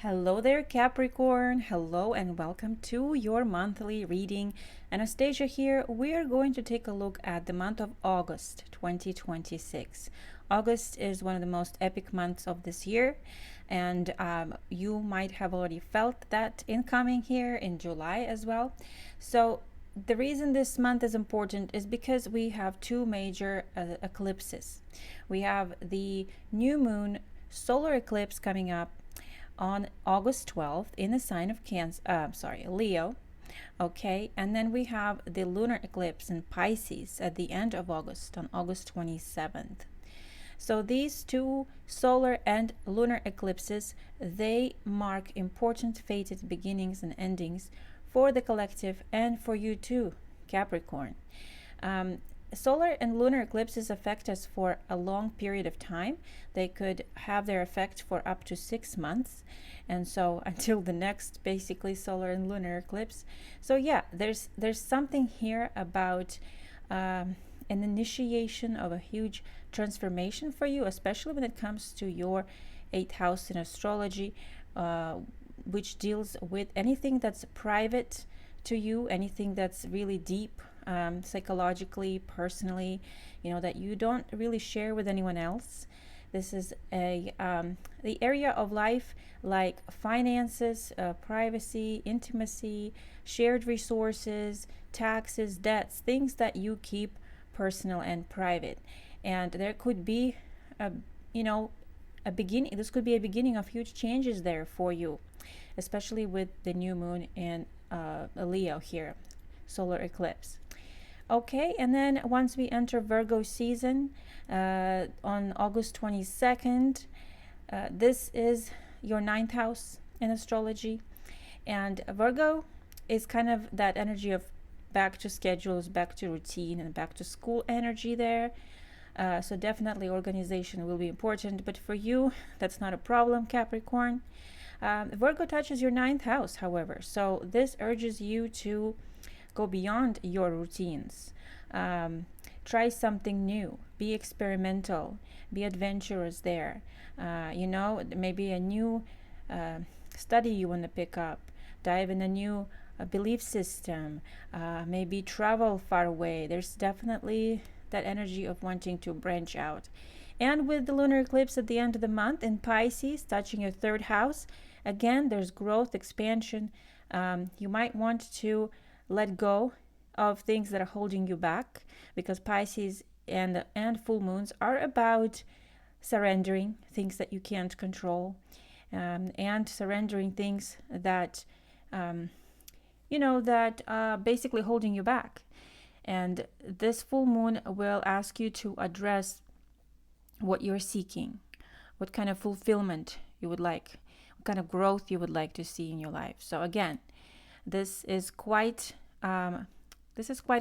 Hello there, Capricorn. Hello and welcome to your monthly reading. Anastasia here. We are going to take a look at the month of August 2026. August is one of the most epic months of this year, and you might have already felt that incoming here in July as well. So, the reason this month is important is because we have two major eclipses. We have the new moon solar eclipse coming up on August 12th in the sign of Leo. Okay, and then we have the lunar eclipse in Pisces at the end of August, on August 27th. So these two solar and lunar eclipses, they mark important fated beginnings and endings for the collective and for you too, Capricorn. Solar and lunar eclipses affect us for a long period of time. They could have their effect for up to 6 months, and so until the next basically solar and lunar eclipse. So yeah, there's something here about an initiation of a huge transformation for you, especially when it comes to your 8th house in astrology, which deals with anything that's private to you, anything that's really deep, psychologically, personally, that you don't really share with anyone else. This is the area of life like finances, privacy, intimacy, shared resources, taxes, debts, things that you keep personal and private. And there could be a beginning. This could be a beginning of huge changes there for you, especially with the new moon in Leo here, solar eclipse. Okay, and then once we enter Virgo season on August 22nd, this is your 9th house in astrology. And Virgo is kind of that energy of back to schedules, back to routine, and back to school energy there. So definitely organization will be important. But for you, that's not a problem, Capricorn. Virgo touches your 9th house, however. So this urges you to go beyond your routines. Try something new. Be experimental. Be adventurous there. Maybe a new study you want to pick up. Dive in a new belief system. Maybe travel far away. There's definitely that energy of wanting to branch out. And with the lunar eclipse at the end of the month in Pisces, touching your 3rd house, again, there's growth, expansion. You might want to let go of things that are holding you back, because Pisces and full moons are about surrendering things that you can't control, and surrendering things that basically holding you back. And this full moon will ask you to address what you're seeking, what kind of fulfillment you would like, what kind of growth you would like to see in your life. So again, this is quite an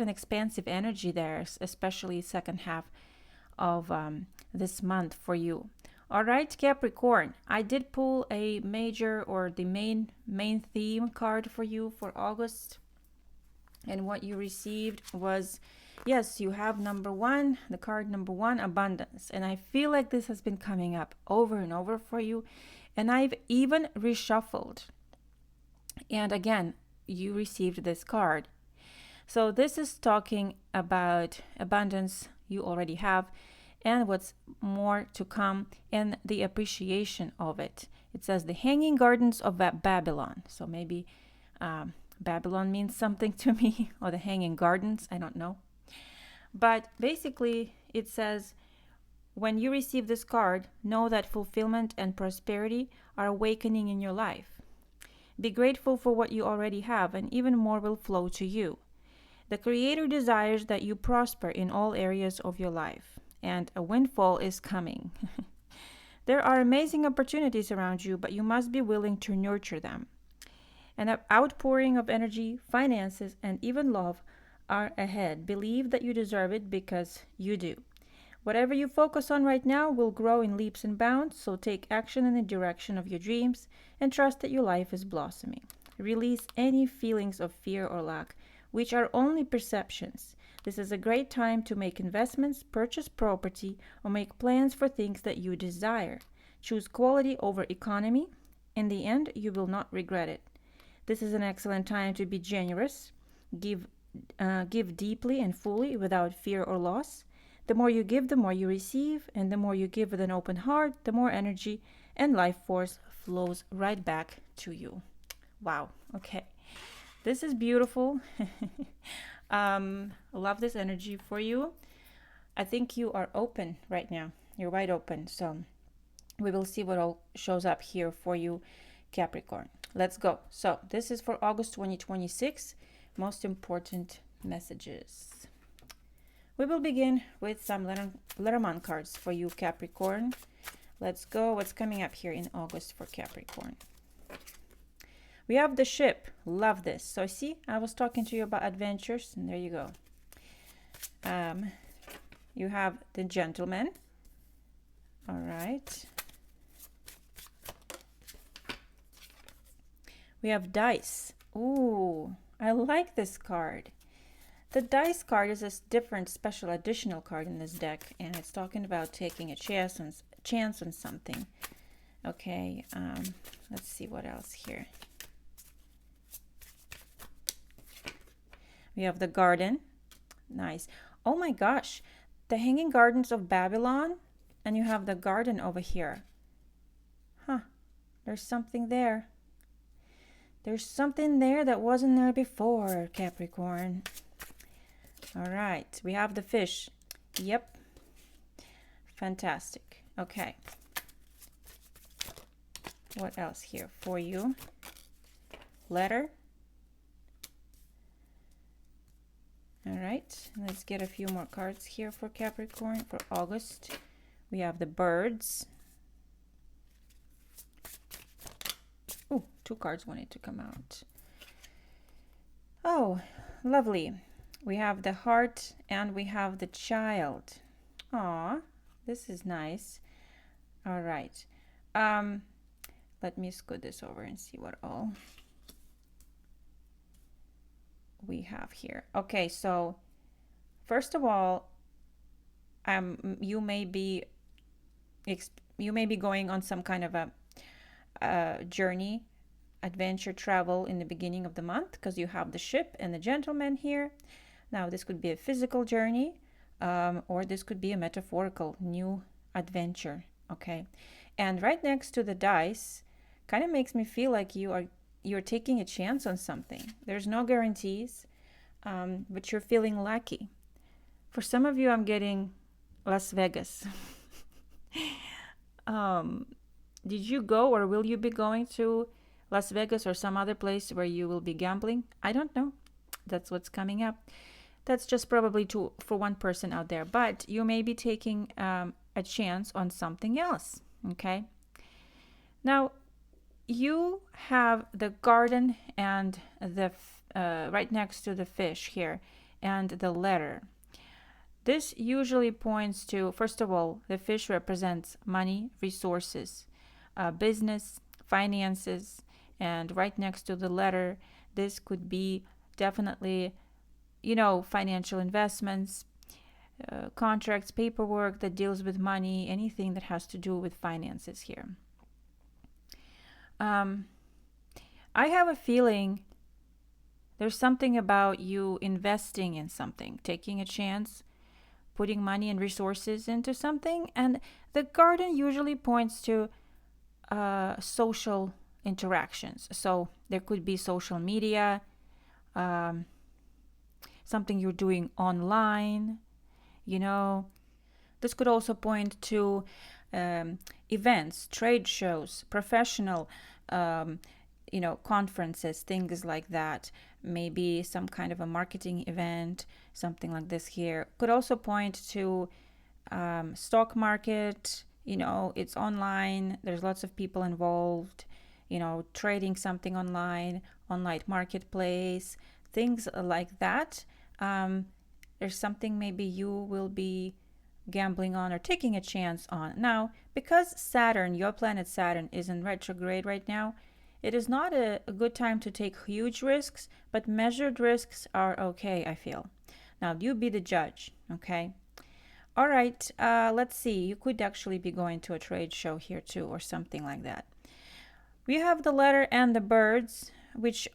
expansive energy there, especially second half of this month for you. All right, Capricorn, I did pull a major or the main theme card for you for August. And what you received was, yes, you have the card number 1, abundance. And I feel like this has been coming up over and over for you. And I've even reshuffled. And again, you received this card. So this is talking about abundance you already have and what's more to come and the appreciation of it. It says the Hanging Gardens of Babylon. So maybe Babylon means something to me, or the Hanging Gardens, I don't know. But basically it says, when you receive this card, know that fulfillment and prosperity are awakening in your life. Be grateful for what you already have, and even more will flow to you. The Creator desires that you prosper in all areas of your life, and a windfall is coming. There are amazing opportunities around you, but you must be willing to nurture them. An outpouring of energy, finances, and even love are ahead. Believe that you deserve it, because you do. Whatever you focus on right now will grow in leaps and bounds, so take action in the direction of your dreams and trust that your life is blossoming. Release any feelings of fear or lack, which are only perceptions. This is a great time to make investments, purchase property, or make plans for things that you desire. Choose quality over economy. In the end, you will not regret it. This is an excellent time to be generous, give, give deeply and fully without fear or loss. The more you give, the more you receive, and the more you give with an open heart, the more energy and life force flows right back to you. Wow. Okay. This is beautiful. Love this energy for you. I think you are open right now. You're wide open. So we will see what all shows up here for you, Capricorn. Let's go. So this is for August 2026. Most important messages. We will begin with some Lenormand cards for you, Capricorn. Let's go. What's coming up here in August for Capricorn? We have the ship. Love this. So see, I was talking to you about adventures, and there you go. You have the gentleman. All right. We have dice. Ooh, I like this card. The dice card is a different, special, additional card in this deck, and it's talking about taking a chance on something. Okay, let's see what else here. We have the garden. Nice. Oh my gosh, the Hanging Gardens of Babylon, and you have the garden over here. Huh, there's something there. There's something there that wasn't there before, Capricorn. All right, we have the fish. Yep. Fantastic. Okay. What else here for you? Letter. All right, let's get a few more cards here for Capricorn for August. We have the birds. Oh, 2 cards wanted to come out. Oh, lovely. We have the heart and we have the child. Aw, this is nice. All right. Let me scoot this over and see what all we have here. Okay, so first of all, you may be going on some kind of a journey, adventure, travel in the beginning of the month, because you have the ship and the gentleman here. Now this could be a physical journey, or this could be a metaphorical new adventure. Okay, and right next to the dice kind of makes me feel like you're taking a chance on something. There's no guarantees, but you're feeling lucky. For some of you, I'm getting Las Vegas. Did you go, or will you be going to Las Vegas or some other place where you will be gambling? I don't know. That's what's coming up. That's just probably for one person out there, but you may be taking a chance on something else. Okay. Now, you have the garden and the right next to the fish here and the letter. This usually points to, first of all, the fish represents money, resources, business, finances, and right next to the letter, this could be definitely, financial investments, contracts, paperwork that deals with money, anything that has to do with finances here. I have a feeling there's something about you investing in something, taking a chance, putting money and resources into something. And the garden usually points to social interactions. So there could be social media, something you're doing online, This could also point to events, trade shows, professional, conferences, things like that. Maybe some kind of a marketing event, something like this here. Could also point to stock market, it's online. There's lots of people involved, trading something online marketplace, things like that. There's something maybe you will be gambling on or taking a chance on. Now, because Saturn, your planet Saturn, is in retrograde right now, it is not a good time to take huge risks, but measured risks are okay, I feel. Now, you be the judge, okay? All right, let's see. You could actually be going to a trade show here too, or something like that. We have the letter and the birds, which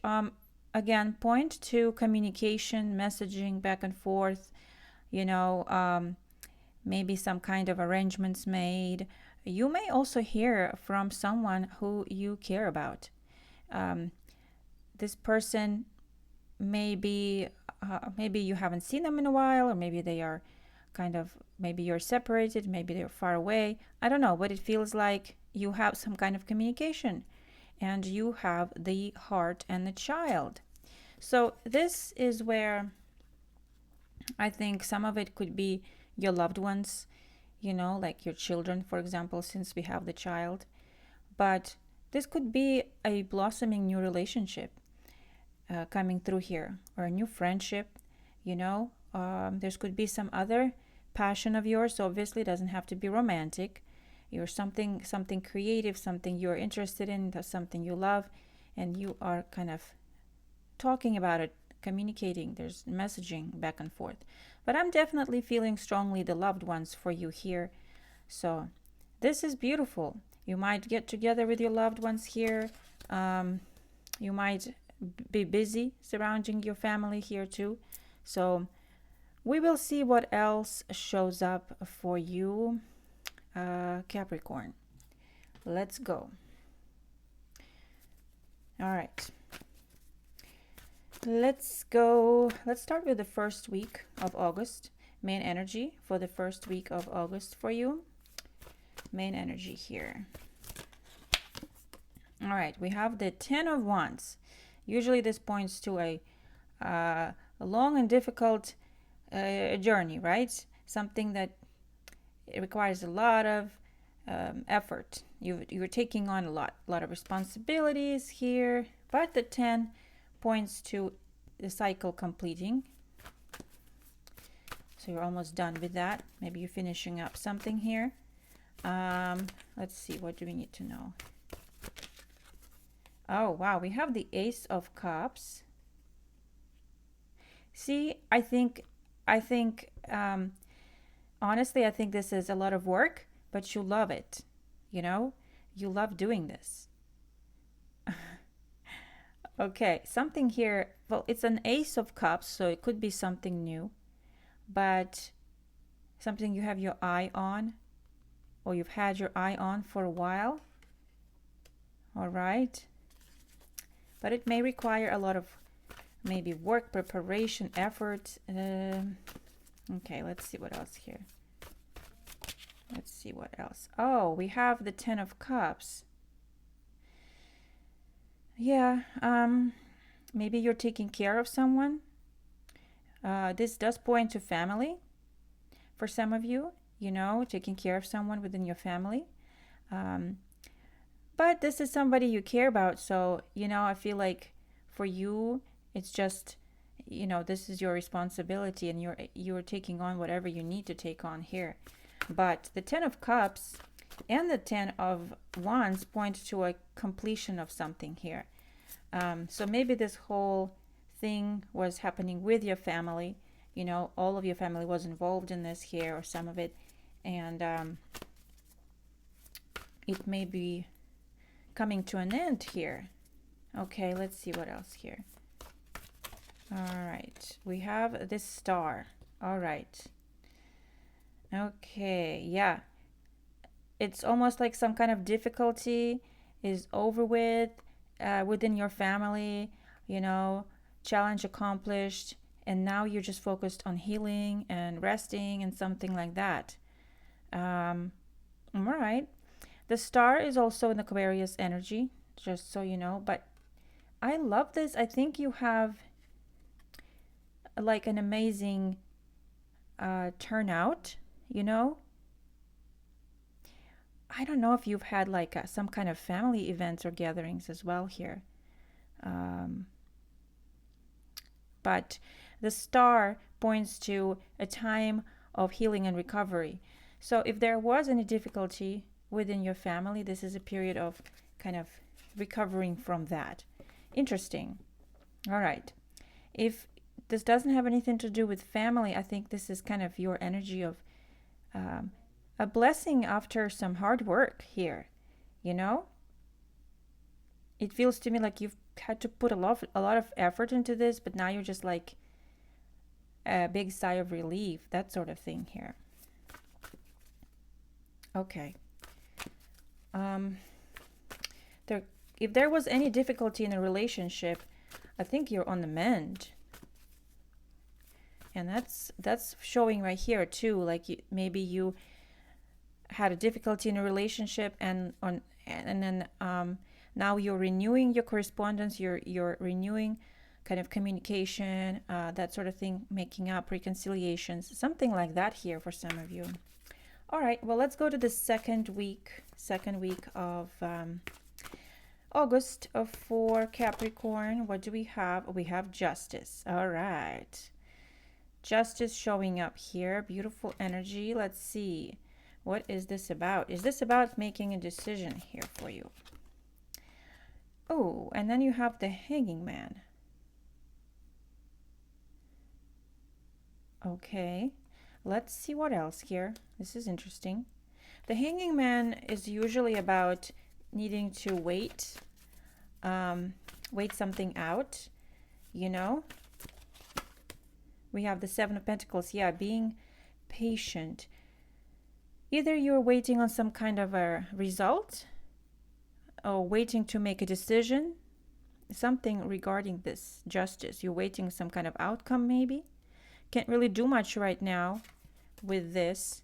again point to communication, messaging back and forth, you know, maybe some kind of arrangements made. You may also hear from someone who you care about. This person maybe you haven't seen them in a while, or maybe they are maybe you're separated, maybe they're far away. I don't know, but it feels like you have some kind of communication, and you have the heart and the child. So this is where I think some of it could be your loved ones, like your children, for example, since we have the child. But this could be a blossoming new relationship coming through here, or a new friendship. There could be some other passion of yours. Obviously, it doesn't have to be romantic. You're something creative, something you're interested in, something you love, and you are kind of talking about it, communicating. There's messaging back and forth. But I'm definitely feeling strongly the loved ones for you here. So this is beautiful. You might get together with your loved ones here. You might be busy surrounding your family here too. So we will see what else shows up for you, Capricorn. Let's go. All right. Let's go. Let's start with the first week of August. Main energy for the first week of August for you. Main energy here. All right. We have the 10 of Wands. Usually this points to a long and difficult journey, right? Something that it requires a lot of effort. You're taking on a lot of responsibilities here, but the 10 points to the cycle completing. So you're almost done with that. Maybe you're finishing up something here. Let's see, what do we need to know? Oh, wow, we have the Ace of Cups. See, I think honestly, I think this is a lot of work, but you love it. You love doing this. Okay, something here. Well, it's an Ace of Cups, so it could be something new, but something you have your eye on, or you've had your eye on for a while. All right. But it may require a lot of maybe work, preparation, effort. Okay, let's see what else here. Let's see what else. Oh, we have the 10 of Cups. Yeah, maybe you're taking care of someone. This does point to family for some of you, taking care of someone within your family. But this is somebody you care about. So, I feel like for you, it's just, this is your responsibility, and you're taking on whatever you need to take on here. But the 10 of Cups and the 10 of Wands point to a completion of something here. So maybe this whole thing was happening with your family. All of your family was involved in this here, or some of it. And it may be coming to an end here. Okay, let's see what else here. All right, we have this Star. All right. Okay, yeah. It's almost like some kind of difficulty is over with within your family, challenge accomplished, and now you're just focused on healing and resting and something like that. All right. The Star is also in Aquarius energy, just so you know, but I love this. I think you have like an amazing turnout, I don't know if you've had like some kind of family events or gatherings as well here. But the Star points to a time of healing and recovery. So if there was any difficulty within your family, this is a period of kind of recovering from that. Interesting. All right. If this doesn't have anything to do with family, I think this is kind of your energy of a blessing after some hard work here, It feels to me like you've had to put a lot of effort into this, but now you're just like a big sigh of relief, that sort of thing here. Okay. If there was any difficulty in a relationship, I think you're on the mend. And that's showing right here too. Like maybe you had a difficulty in a relationship, and then now you're renewing your correspondence. You're renewing kind of communication, that sort of thing, making up reconciliations, something like that here for some of you. All right, well, let's go to the second week of August for Capricorn. What do we have? We have Justice. All right. Justice showing up here. Beautiful energy. Let's see. What is this about? Is this about making a decision here for you? Oh, and then you have the Hanging Man. Okay. Let's see what else here. This is interesting. The Hanging Man is usually about needing to wait something out, you know. We have the Seven of Pentacles. Yeah, being patient. Either you're waiting on some kind of a result or waiting to make a decision, something regarding this justice. You're waiting some kind of outcome maybe. Can't really do much right now with this,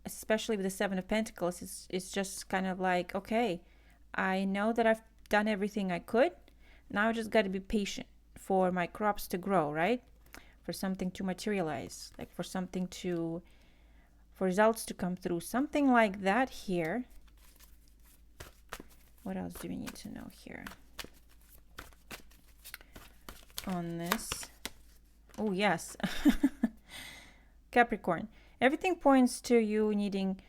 especially with the Seven of Pentacles. It's just kind of like, okay, I know that I've done everything I could. Now I just got to be patient for my crops to grow, right? For something to materialize, like for results to come through, something like that here. What else do we need to know here on this? Oh, yes. Capricorn. Everything points to you needing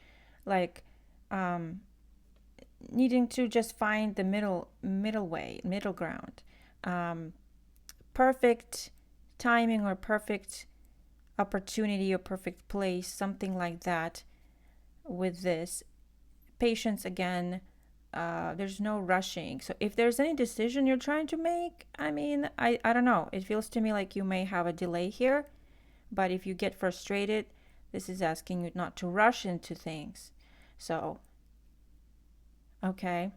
to just find the middle ground. Perfect timing or perfect opportunity or perfect place, something like that with this. Patience again. There's no rushing. So if there's any decision you're trying to make, I mean, I don't know. It feels to me like you may have a delay here. But if you get frustrated, this is asking you not to rush into things. So, okay.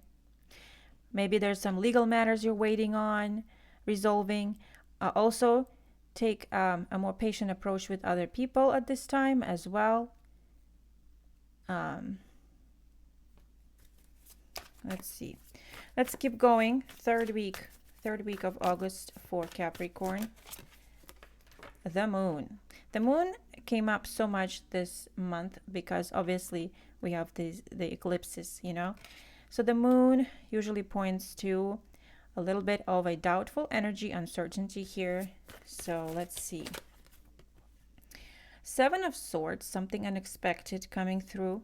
Maybe there's some legal matters you're waiting on resolving. Also, take a more patient approach with other people at this time as well. Let's see. Let's keep going. Third week of August for Capricorn. The moon. The moon came up so much this month because obviously we have the eclipses, you know. So the moon usually points to a little bit of a doubtful energy, uncertainty here. So let's see. Seven of Swords, something unexpected coming through.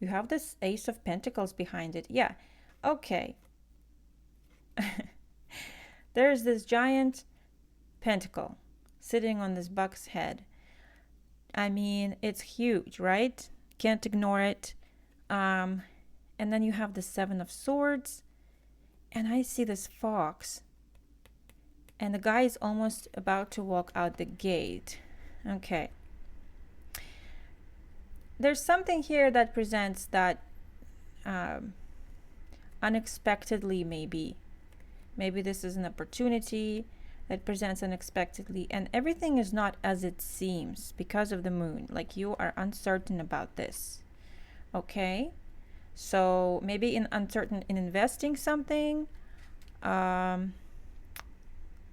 You have this Ace of Pentacles behind it. Yeah, okay. There's this giant pentacle sitting on this buck's head. I mean, it's huge, right? Can't ignore it. And then you have the Seven of Swords. And I see this fox. And the guy is almost about to walk out the gate. Okay. There's something here that presents that unexpectedly maybe. Maybe this is an opportunity that presents unexpectedly. And everything is not as it seems because of the moon. Like you are uncertain about this. Okay. So maybe uncertain in investing something.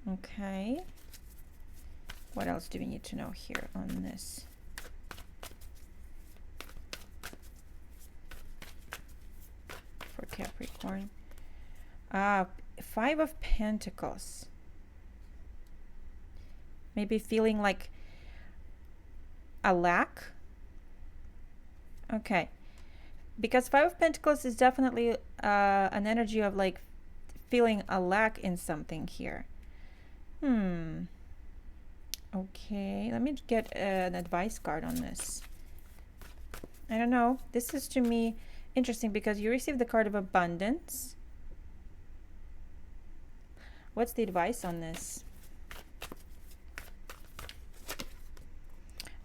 Okay. What else do we need to know here on this? For Capricorn. Five of Pentacles. Maybe feeling like a lack. Okay. Because Five of Pentacles is definitely an energy of like feeling a lack in something here. Okay, let me get an advice card on this. I don't know. This is to me interesting because you receive the card of abundance. What's the advice on this?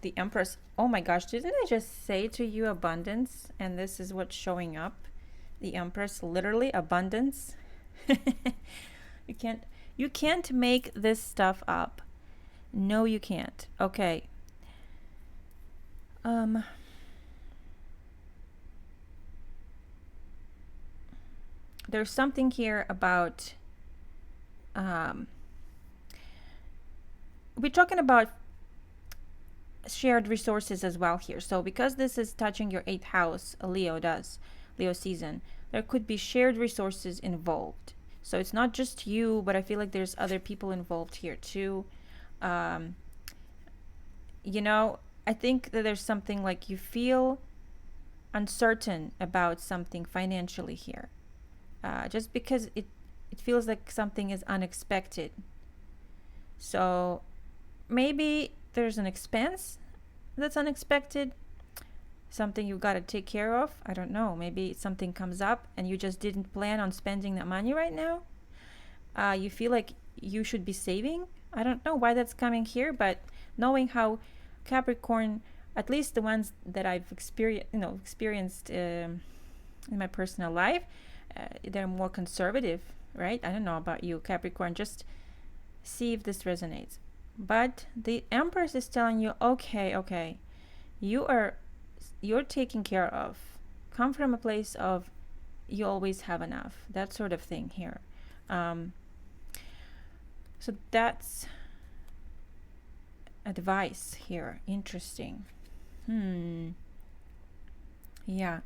The Empress. Oh my gosh, didn't I just say to you abundance? And this is what's showing up. The Empress, literally abundance. You can't make this stuff up. No, you can't. Okay. There's something here about we're talking about shared resources as well here. So because this is touching your 8th house, Leo season, there could be shared resources involved. So it's not just you, but I feel like there's other people involved here too. You know, I think that there's something like you feel uncertain about something financially here. Just because it feels like something is unexpected. So maybe there's an expense that's unexpected, something you got to take care of. I don't know. Maybe something comes up and you just didn't plan on spending that money right now. You feel like you should be saving. I don't know why that's coming here, but knowing how Capricorn, at least the ones that I've experienced in my personal life, they're more conservative, right? I don't know about you, Capricorn. Just see if this resonates. But the Empress is telling you, okay, you're taken care of. Come from a place of you always have enough. That sort of thing here. So that's advice here. Interesting. Yeah.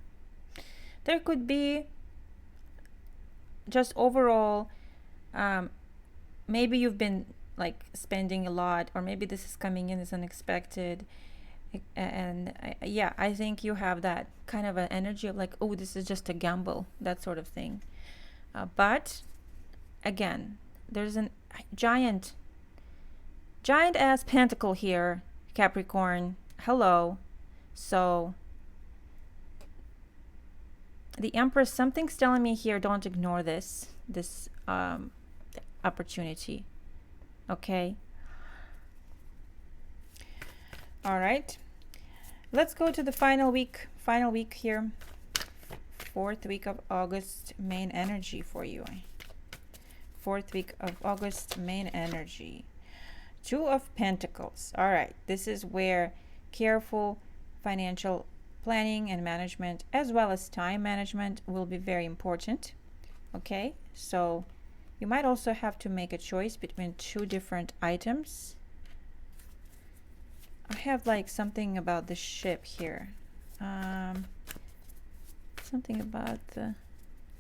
There could be just overall, maybe you've been like spending a lot, or maybe this is coming in as unexpected. And yeah, I think you have that kind of an energy of like, oh, this is just a gamble, that sort of thing. But again, there's a giant ass pentacle here, Capricorn. Hello. So the Empress, something's telling me here, don't ignore this opportunity. Okay. All right. Let's go to the final week here. 4th week of August, main energy for you. 4th week of August, main energy. 2 of Pentacles. All right. This is where careful financial planning and management, as well as time management, will be very important. Okay. So you might also have to make a choice between 2 different items. I have like something about the ship here. Something about the,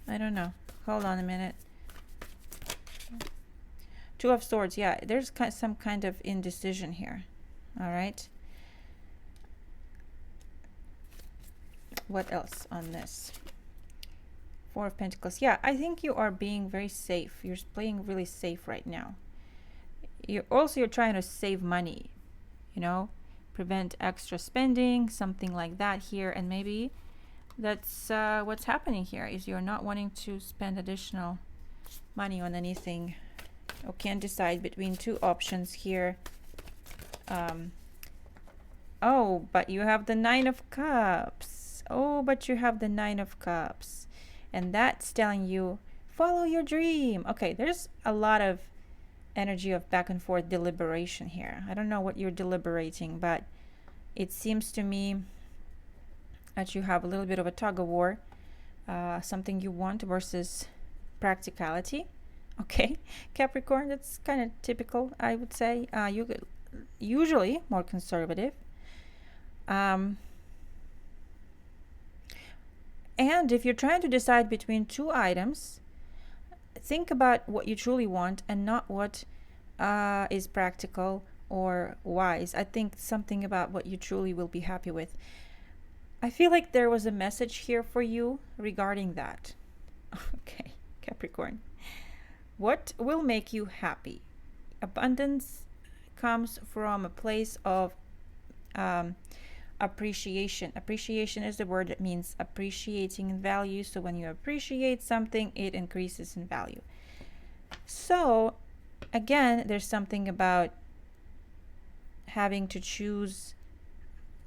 I don't know. Hold on a minute. 2 of Swords. Yeah, there's some kind of indecision here. All right. What else on this? 4 of Pentacles. Yeah, I think you are being very safe. You're playing really safe right now. You're trying to save money, you know, prevent extra spending, something like that here. And maybe that's what's happening here, is you're not wanting to spend additional money on anything, or can't decide between 2 options here. Oh, but you have the 9 of Cups. Oh, but you have the 9 of Cups. And that's telling you, follow your dream. Okay, there's a lot of energy of back and forth deliberation here. I don't know what you're deliberating, but it seems to me that you have a little bit of a tug of war. Something you want versus practicality. Okay, Capricorn, that's kind of typical, I would say. You usually more conservative. And if you're trying to decide between 2 items, think about what you truly want and not what is practical or wise. I think something about what you truly will be happy with. I feel like there was a message here for you regarding that. Okay, Capricorn. What will make you happy? Abundance comes from a place of appreciation. Appreciation is the word that means appreciating in value. So when you appreciate something, it increases in value. So again, there's something about having to choose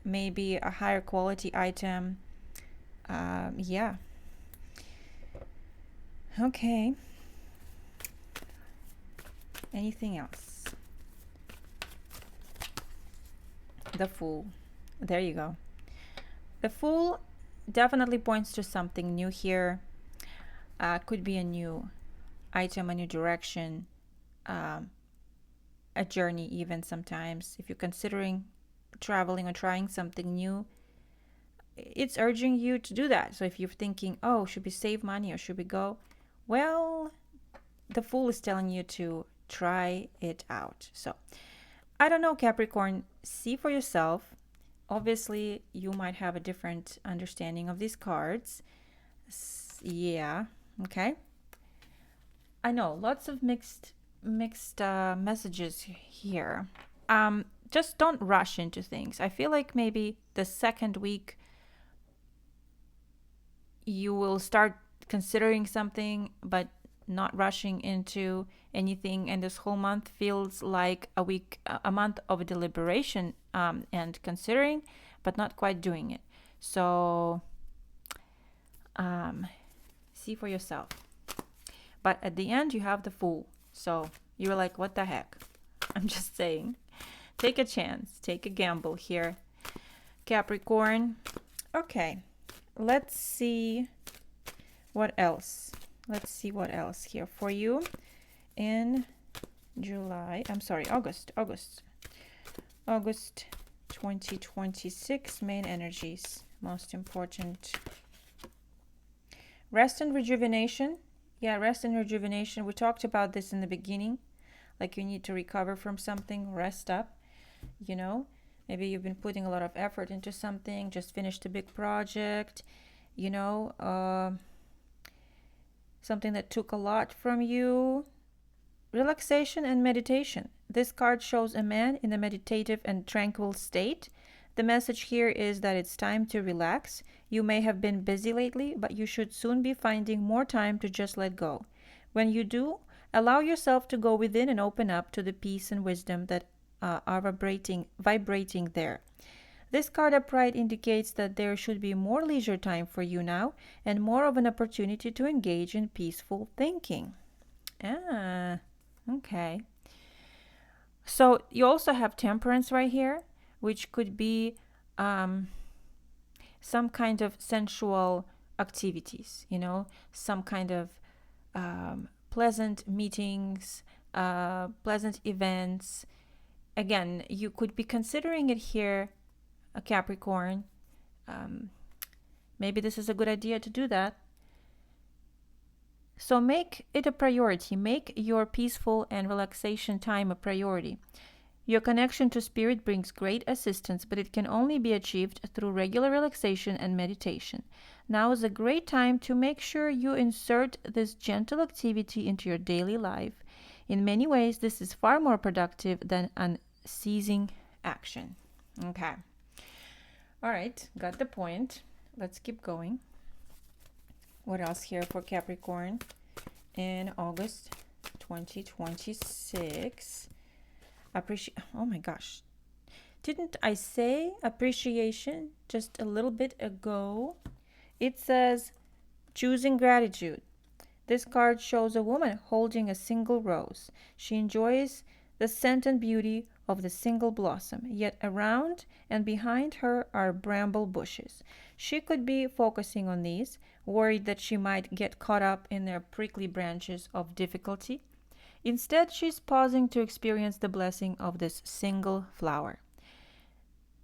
maybe a higher quality item. Yeah. Okay. Anything else? The Fool. There you go. The Fool definitely points to something new here. Could be a new item, a new direction, um, a journey, even sometimes. If you're considering traveling or trying something new, it's urging you to do that. So if you're thinking, oh, should we save money or should we go? Well, the Fool is telling you to try it out. So I don't know, Capricorn, see for yourself. Obviously, you might have a different understanding of these cards. Yeah, okay. I know, lots of mixed messages here. Just don't rush into things. I feel like maybe the second week you will start considering something, but not rushing into anything. And this whole month feels like a month of deliberation and considering, but not quite doing it. So see for yourself. But at the end, you have the Fool. So you're like, what the heck? I'm just saying. Take a chance. Take a gamble here, Capricorn. Okay. Let's see what else. Let's see what else here for you in July. I'm sorry, August 2026. Main energies. Most important. Rest and rejuvenation. Yeah, rest and rejuvenation. We talked about this in the beginning. Like you need to recover from something, rest up. You know, maybe you've been putting a lot of effort into something, just finished a big project, you know, something that took a lot from you. Relaxation and meditation. This card shows a man in a meditative and tranquil state. The message here is that it's time to relax. You may have been busy lately, but you should soon be finding more time to just let go. When you do, allow yourself to go within and open up to the peace and wisdom that are vibrating there. This card upright indicates that there should be more leisure time for you now and more of an opportunity to engage in peaceful thinking. Ah, okay. So you also have temperance right here, which could be some kind of sensual activities, you know, some kind of pleasant meetings, pleasant events. Again, you could be considering it here, a Capricorn. Maybe this is a good idea to do that. So make it a priority. Make your peaceful and relaxation time a priority. Your connection to spirit brings great assistance, but it can only be achieved through regular relaxation and meditation. Now is a great time to make sure you insert this gentle activity into your daily life. In many ways, this is far more productive than unceasing action. Okay. All right, got the point. Let's keep going. What else here for Capricorn in August 2026? Oh my gosh. Didn't I say appreciation just a little bit ago? It says choosing gratitude. This card shows a woman holding a single rose. She enjoys the scent and beauty of the single blossom, yet around and behind her are bramble bushes. She could be focusing on these, worried that she might get caught up in their prickly branches of difficulty. Instead, she's pausing to experience the blessing of this single flower.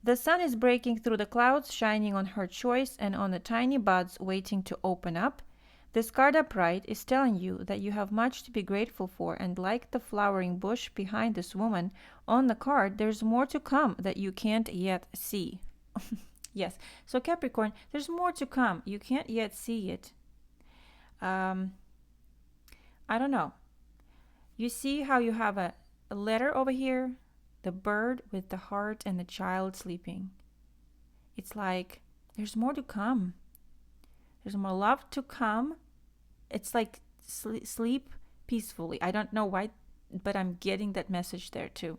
The sun is breaking through the clouds, shining on her choice and on the tiny buds waiting to open up. This card upright is telling you that you have much to be grateful for, and like the flowering bush behind this woman on the card, there's more to come that you can't yet see. Yes, so Capricorn, there's more to come. You can't yet see it. I don't know. You see how you have a letter over here? The bird with the heart and the child sleeping. It's like there's more to come. There's more love to come. It's like sleep peacefully. I don't know why, but I'm getting that message there too.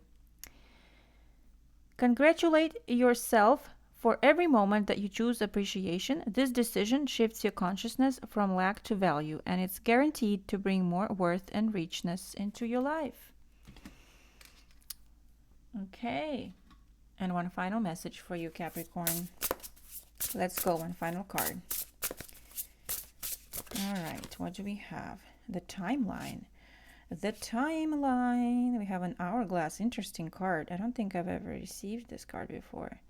Congratulate yourself for every moment that you choose appreciation. This decision shifts your consciousness from lack to value, and it's guaranteed to bring more worth and richness into your life. Okay. And one final message for you, Capricorn. Let's go, one final card. All right, what do we have? The timeline. The timeline. We have an hourglass. Interesting card. I don't think I've ever received this card before.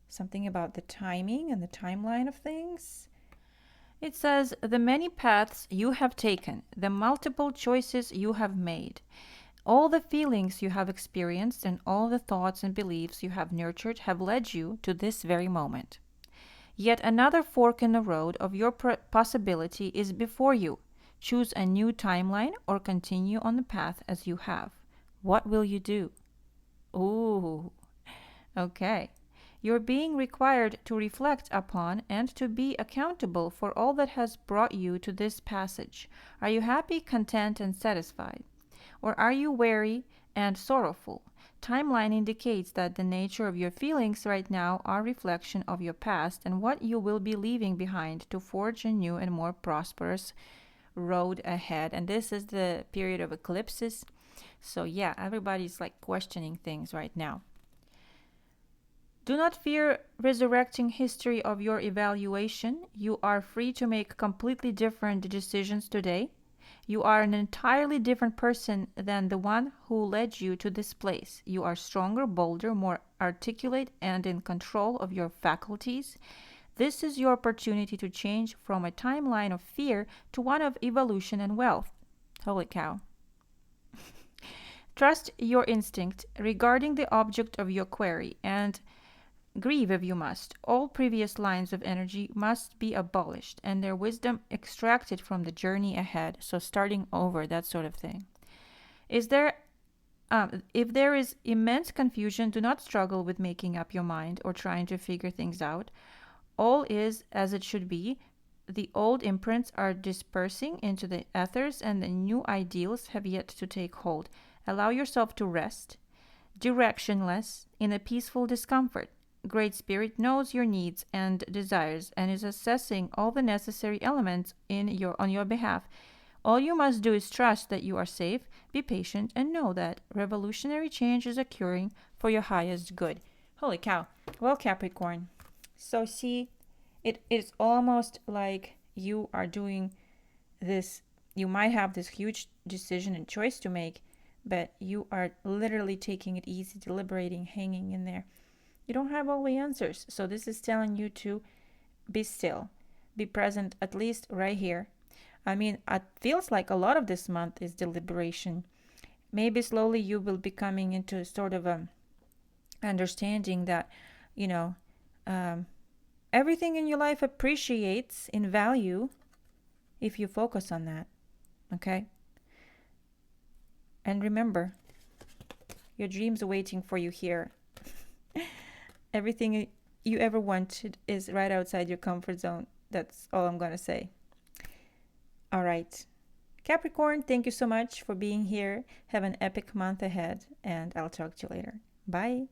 Something about the timing and the timeline of things. It says, the many paths you have taken, the multiple choices you have made, all the feelings you have experienced, and all the thoughts and beliefs you have nurtured have led you to this very moment. Yet another fork in the road of your possibility is before you. Choose a new timeline or continue on the path as you have. What will you do? Ooh, okay. You're being required to reflect upon and to be accountable for all that has brought you to this passage. Are you happy, content, and satisfied? Or are you weary and sorrowful? Timeline indicates that the nature of your feelings right now are reflection of your past and what you will be leaving behind to forge a new and more prosperous road ahead. And this is the period of eclipses. So yeah, everybody's like questioning things right now. Do not fear resurrecting history of your evaluation. You are free to make completely different decisions today. You are an entirely different person than the one who led you to this place. You are stronger, bolder, more articulate, and in control of your faculties. This is your opportunity to change from a timeline of fear to one of evolution and wealth. Holy cow. Trust your instinct regarding the object of your query and grieve if you must. All previous lines of energy must be abolished and their wisdom extracted from the journey ahead. So starting over, that sort of thing. If there is immense confusion, do not struggle with making up your mind or trying to figure things out. All is as it should be. The old imprints are dispersing into the ethers and the new ideals have yet to take hold. Allow yourself to rest, directionless, in a peaceful discomfort. Great Spirit knows your needs and desires and is assessing all the necessary elements on your behalf. All you must do is trust that you are safe, be patient, and know that revolutionary change is occurring for your highest good. Holy cow. Well, Capricorn. So see, it is almost like you are doing this. You might have this huge decision and choice to make, but you are literally taking it easy, deliberating, hanging in there. You don't have all the answers. So this is telling you to be still, be present, at least right here. I mean, it feels like a lot of this month is deliberation. Maybe slowly you will be coming into sort of a understanding that, everything in your life appreciates in value if you focus on that. Okay? And remember, your dreams are waiting for you here. Everything you ever wanted is right outside your comfort zone. That's all I'm going to say. All right. Capricorn, thank you so much for being here. Have an epic month ahead, and I'll talk to you later. Bye.